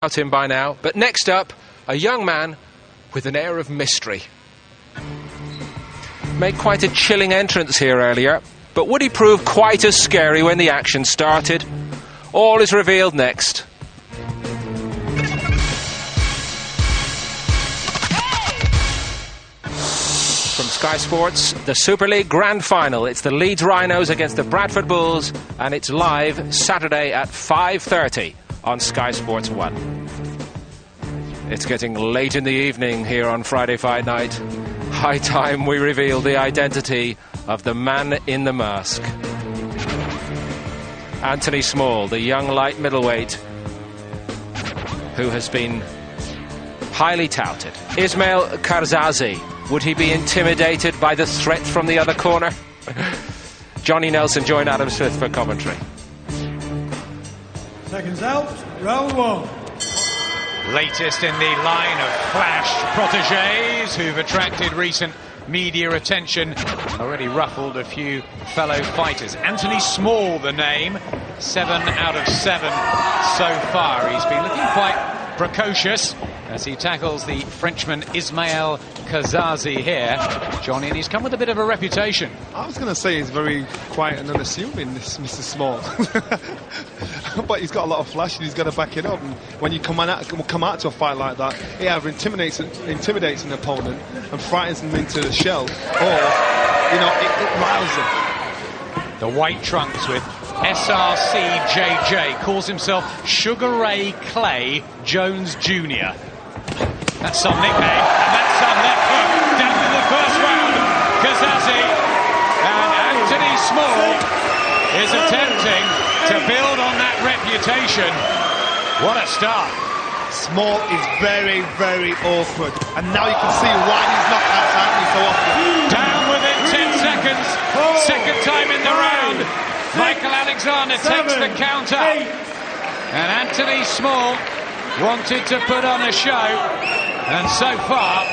About him by now, but next up, a young man with an air of mystery. Made quite a chilling entrance here earlier, but would he prove quite as scary when the action started? All is revealed next. From Sky Sports, the Super League Grand Final. It's the Leeds Rhinos against the Bradford Bulls, and it's live Saturday at 5:30 on Sky Sports 1. It's getting late in the evening here on Friday Fight Night. High time we reveal the identity of the man in the mask. Anthony Small, the young light middleweight who has been highly touted. Ishmael Kerzazi, would he be intimidated by the threat from the other corner? Johnny Nelson joined Adam Smith for commentary. Seconds out, round one. Latest in the line of Clash protégés who've attracted recent media attention, already ruffled a few fellow fighters. Anthony Small, the name, 7 out of 7 so far. He's been looking quite precocious as he tackles the Frenchman Ishmael Kerzazi here, Johnny, and he's come with a bit of a reputation. I was going to say he's very quiet and unassuming, this Mr. Small. But he's got a lot of flash and he's got to back it up. And when you come out to a fight like that, he either intimidates an opponent and frightens him into the shell, or, you know, it riles him. The white trunks with SRCJJ, calls himself Sugar Ray Clay Jones Jr. That's some nickname, and that's some left hook down in the first round. Kerzazi and Anthony Small is attempting to build on that reputation. What a start. Small is very, very awkward, and now you can see why these knockouts happen so often. Down within 10 seconds, second time in the round. Michael Alexander takes the counter, and Anthony Small wanted to put on a show, and so far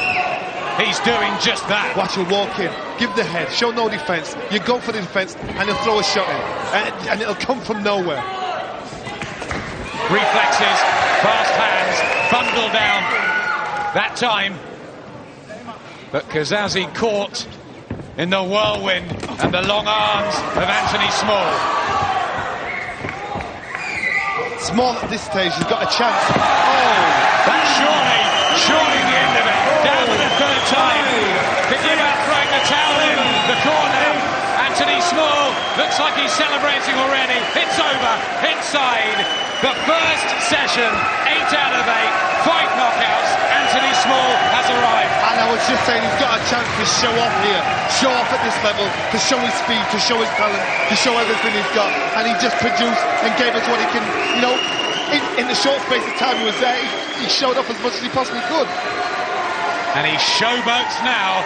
he's doing just that. Watch him walk in, give the head, show no defense. You go for the defense and he'll throw a shot in, and it'll come from nowhere. Reflexes, fast hands, bundle down that time, but Kerzazi caught in the whirlwind and the long arms of Anthony Small. Small at this stage has got a chance. Oh, that's surely the end of it. Down for the third time. Thinking about throwing the towel in the corner. Anthony Small looks like he's celebrating already. It's over. Inside the first session, 8 out of 8, 5 knockouts. Anthony Small has arrived. And I was just saying, he's got a chance to show off here, show off at this level, to show his speed, to show his talent, to show everything he's got. And he just produced and gave us what he can, you know, in the short space of time he was there, he showed off as much as he possibly could. And he showboats now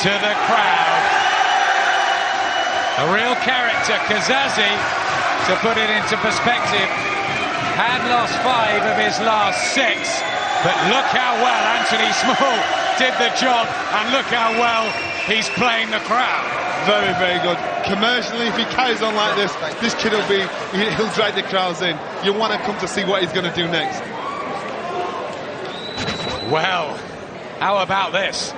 to the crowd. A real character, Kerzazi, to put it into perspective, had lost 5 of his last 6. But look how well Anthony Small did the job, and look how well he's playing the crowd. Very, very good. Commercially, if he carries on like this kid he'll drag the crowds in. You want to come to see what he's going to do next. Well, how about this?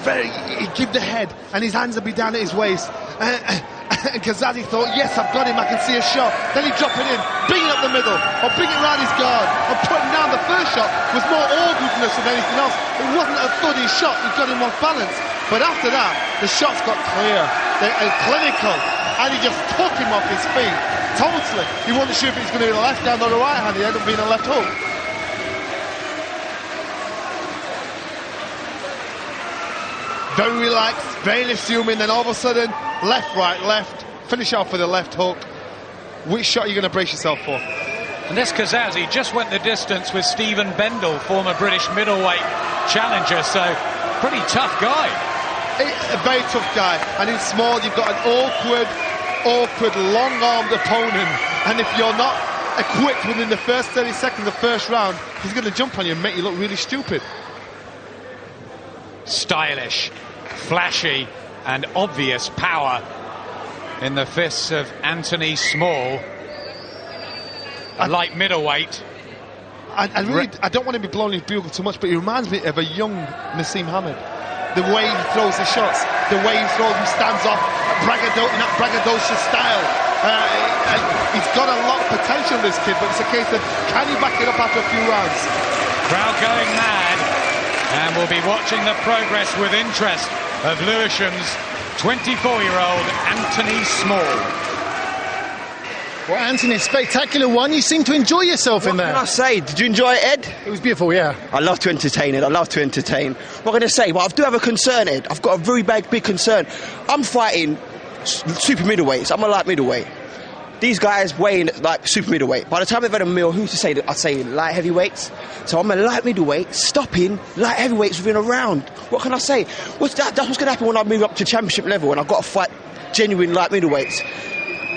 He'd give the head, and his hands would be down at his waist. And Kerzazi thought, yes, I've got him, I can see a shot. Then he'd drop it in, bring it up the middle, or bring it round his guard, and putting down the first shot was more awkwardness than anything else. It wasn't a thuddy shot, he got him off balance. But after that, the shots got clear and clinical, and he just took him off his feet. Totally. He wasn't sure if it was going to be the left hand or the right hand. He ended up being a left hook. Very relaxed, very unassuming, then all of a sudden, left, right, left, finish off with a left hook. Which shot are you going to brace yourself for? And this Kerzazi just went the distance with Stephen Bendel, former British middleweight challenger, so pretty tough guy. A very tough guy, and in Small you've got an awkward, long-armed opponent, and if you're not equipped within the first 30 seconds of the first round, he's going to jump on you and make you look really stupid. Stylish, flashy and obvious power in the fists of Anthony Small. A light middleweight I don't want to be blowing his bugle too much, but he reminds me of a young Nassim Hamed. The way he throws his shots, the way he stands off, in that braggadocious style. He's got a lot of potential, this kid, but it's a case of, can he back it up after a few rounds? Crowd going mad, and we'll be watching the progress with interest of Lewisham's 24-year-old Anthony Small. Well, Anthony, spectacular one. You seem to enjoy yourself in there. What can I say? Did you enjoy it, Ed? It was beautiful, yeah. I love to entertain, Ed. I love to entertain. What can I say? Well, I do have a concern, Ed. I've got a very big concern. I'm fighting super middleweights. I'm a light middleweight. These guys weighing like super middleweight. By the time they've had a meal, who's to say that I'd say light heavyweights? So I'm a light middleweight, stopping light heavyweights within a round. What can I say? That's what's going to happen when I move up to championship level and I've got to fight genuine light middleweights.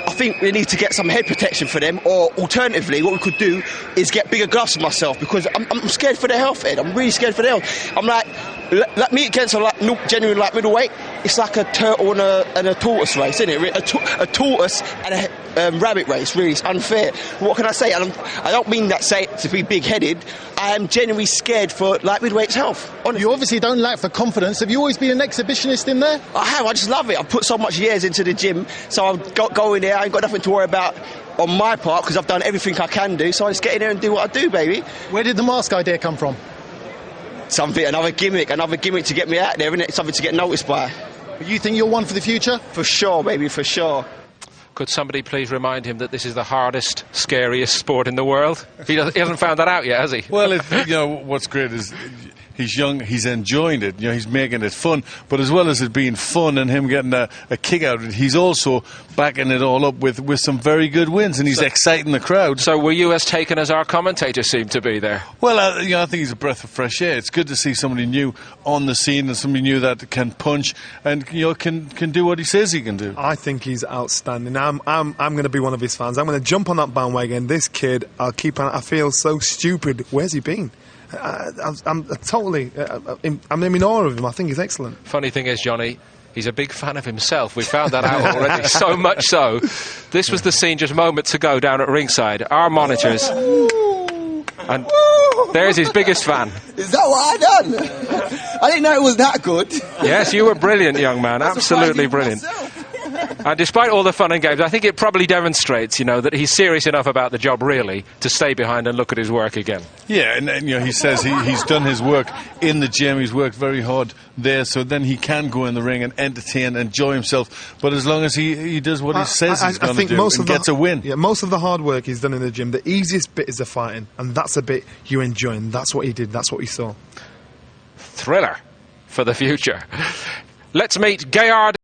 I think we need to get some head protection for them, or alternatively, what we could do is get bigger gloves for myself, because I'm scared for their health, Ed. I'm really scared for their health. I'm like me against a genuine light middleweight. It's like a turtle and a tortoise race, isn't it? A tortoise and a rabbit race. Really, it's unfair. What can I say? I don't mean that to be big-headed. I am genuinely scared for light middleweight's health. Honestly. You obviously don't lack for confidence. Have you always been an exhibitionist in there? I have. I just love it. I've put so much years into the gym, so I've go in there. I ain't got nothing to worry about on my part, because I've done everything I can do. So I just get in there and do what I do, baby. Where did the mask idea come from? Another gimmick to get me out there, isn't it? Something to get noticed by. You think you're one for the future? For sure, baby, for sure. Could somebody please remind him that this is the hardest, scariest sport in the world? He hasn't found that out yet, has he? Well, what's great is he's young, he's enjoying it, he's making it fun, but as well as it being fun and him getting a kick out of it, he's also backing it all up with some very good wins, and he's exciting the crowd. So were you as taken as our commentator seemed to be there? Well, I think he's a breath of fresh air. It's good to see somebody new on the scene, and somebody new that can punch and can do what he says he can do. I think he's outstanding. I'm going to be one of his fans. I'm going to jump on that bandwagon. This kid, I feel so stupid. Where's he been? I'm in awe of him. I think he's excellent. Funny thing is, Johnny, he's a big fan of himself. We found that out already. So much so, this was the scene just moments ago down at ringside. Our monitors, and there's his biggest fan. Is that what I done? I didn't know it was that good. Yes, you were brilliant, young man. Absolutely brilliant. And despite all the fun and games, I think it probably demonstrates, that he's serious enough about the job, really, to stay behind and look at his work again. Yeah, and he says he's done his work in the gym. He's worked very hard there, so then he can go in the ring and entertain, enjoy himself. But as long as he does what he says he's going to do and gets a win. Yeah, most of the hard work he's done in the gym, the easiest bit is the fighting, and that's a bit you enjoy, and that's what he did, that's what he saw. Thriller for the future. Let's meet Gaillard.